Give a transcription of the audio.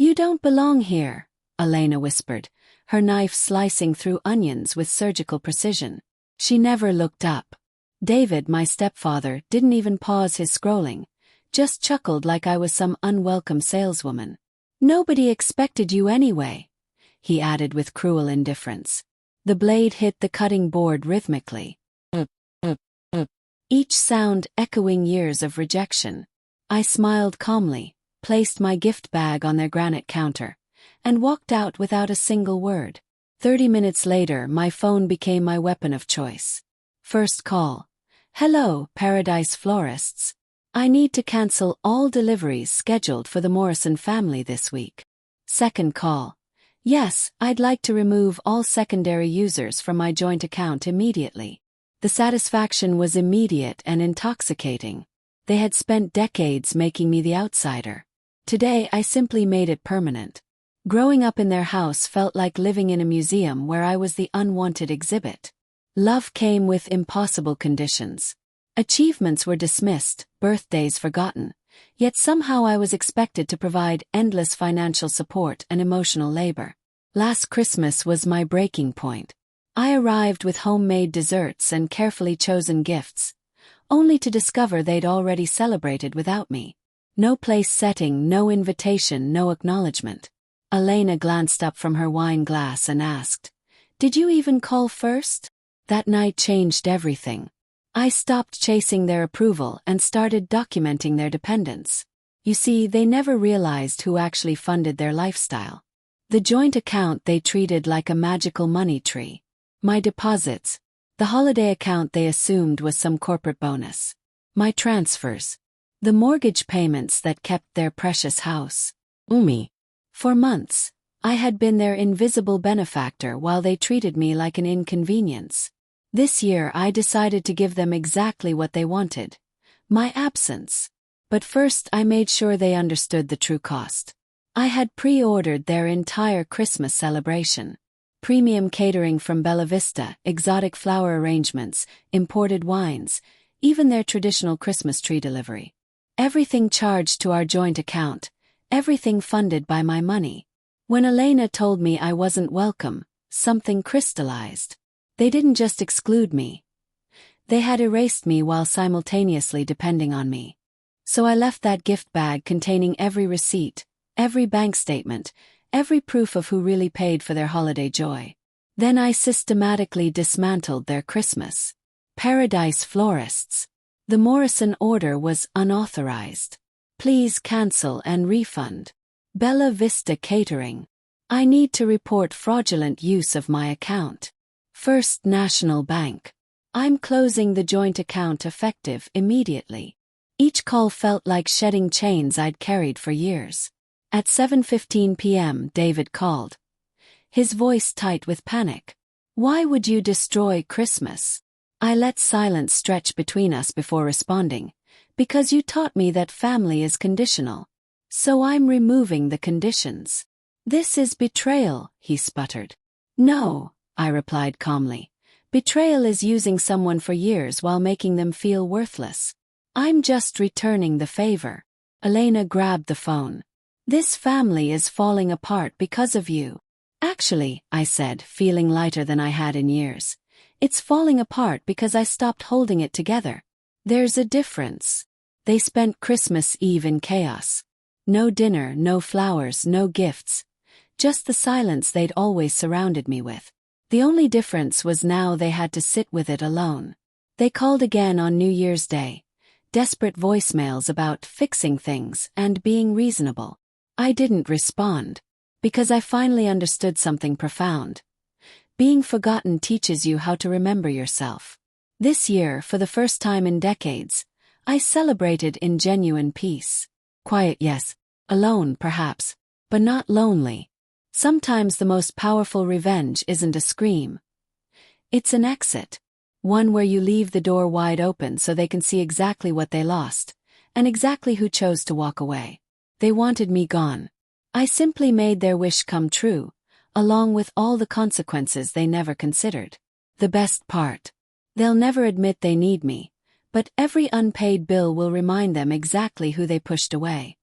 "You don't belong here," Elena whispered, her knife slicing through onions with surgical precision. She never looked up. David, my stepfather, didn't even pause his scrolling, just chuckled like I was some unwelcome saleswoman. "Nobody expected you anyway," he added with cruel indifference. The blade hit the cutting board rhythmically. Each sound echoing years of rejection. I smiled calmly, placed my gift bag on their granite counter, and walked out without a single word. 30 minutes later, my phone became my weapon of choice. First call. "Hello, Paradise Florists. I need to cancel all deliveries scheduled for the Morrison family this week." Second call. "Yes, I'd like to remove all secondary users from my joint account immediately." The satisfaction was immediate and intoxicating. They had spent decades making me the outsider. Today I simply made it permanent. Growing up in their house felt like living in a museum where I was the unwanted exhibit. Love came with impossible conditions. Achievements were dismissed, birthdays forgotten, yet somehow I was expected to provide endless financial support and emotional labor. Last Christmas was my breaking point. I arrived with homemade desserts and carefully chosen gifts, only to discover they'd already celebrated without me. No place setting, no invitation, no acknowledgement. Elena glanced up from her wine glass and asked, "Did you even call first?" That night changed everything. I stopped chasing their approval and started documenting their dependence. You see, they never realized who actually funded their lifestyle. The joint account they treated like a magical money tree. My deposits, the holiday account they assumed was some corporate bonus. My transfers, the mortgage payments that kept their precious house. For months, I had been their invisible benefactor while they treated me like an inconvenience. This year I decided to give them exactly what they wanted, my absence. But first I made sure they understood the true cost. I had pre-ordered their entire Christmas celebration. Premium catering from Bella Vista, exotic flower arrangements, imported wines, even their traditional Christmas tree delivery. Everything charged to our joint account, everything funded by my money. When Elena told me I wasn't welcome, something crystallized. They didn't just exclude me. They had erased me while simultaneously depending on me. So I left that gift bag containing every receipt, every bank statement, every proof of who really paid for their holiday joy. Then I systematically dismantled their Christmas. Paradise Florists. The Morrison order was unauthorized. Please cancel and refund. Bella Vista Catering. I need to report fraudulent use of my account. First National Bank. I'm closing the joint account effective immediately. Each call felt like shedding chains I'd carried for years. At 7:15 p.m. David called, his voice tight with panic. "Why would you destroy Christmas?" I let silence stretch between us before responding. "Because you taught me that family is conditional. So I'm removing the conditions." "This is betrayal," he sputtered. "No," I replied calmly. "Betrayal is using someone for years while making them feel worthless. I'm just returning the favor." Elena grabbed the phone. "This family is falling apart because of you." "Actually," I said, feeling lighter than I had in years, "it's falling apart because I stopped holding it together. There's a difference." They spent Christmas Eve in chaos. No dinner, no flowers, no gifts. Just the silence they'd always surrounded me with. The only difference was now they had to sit with it alone. They called again on New Year's Day. Desperate voicemails about fixing things and being reasonable. I didn't respond, because I finally understood something profound. Being forgotten teaches you how to remember yourself. This year, for the first time in decades, I celebrated in genuine peace. Quiet, yes. Alone, perhaps, but not lonely. Sometimes the most powerful revenge isn't a scream. It's an exit. One where you leave the door wide open so they can see exactly what they lost, and exactly who chose to walk away. They wanted me gone. I simply made their wish come true, along with all the consequences they never considered. The best part. They'll never admit they need me, but every unpaid bill will remind them exactly who they pushed away.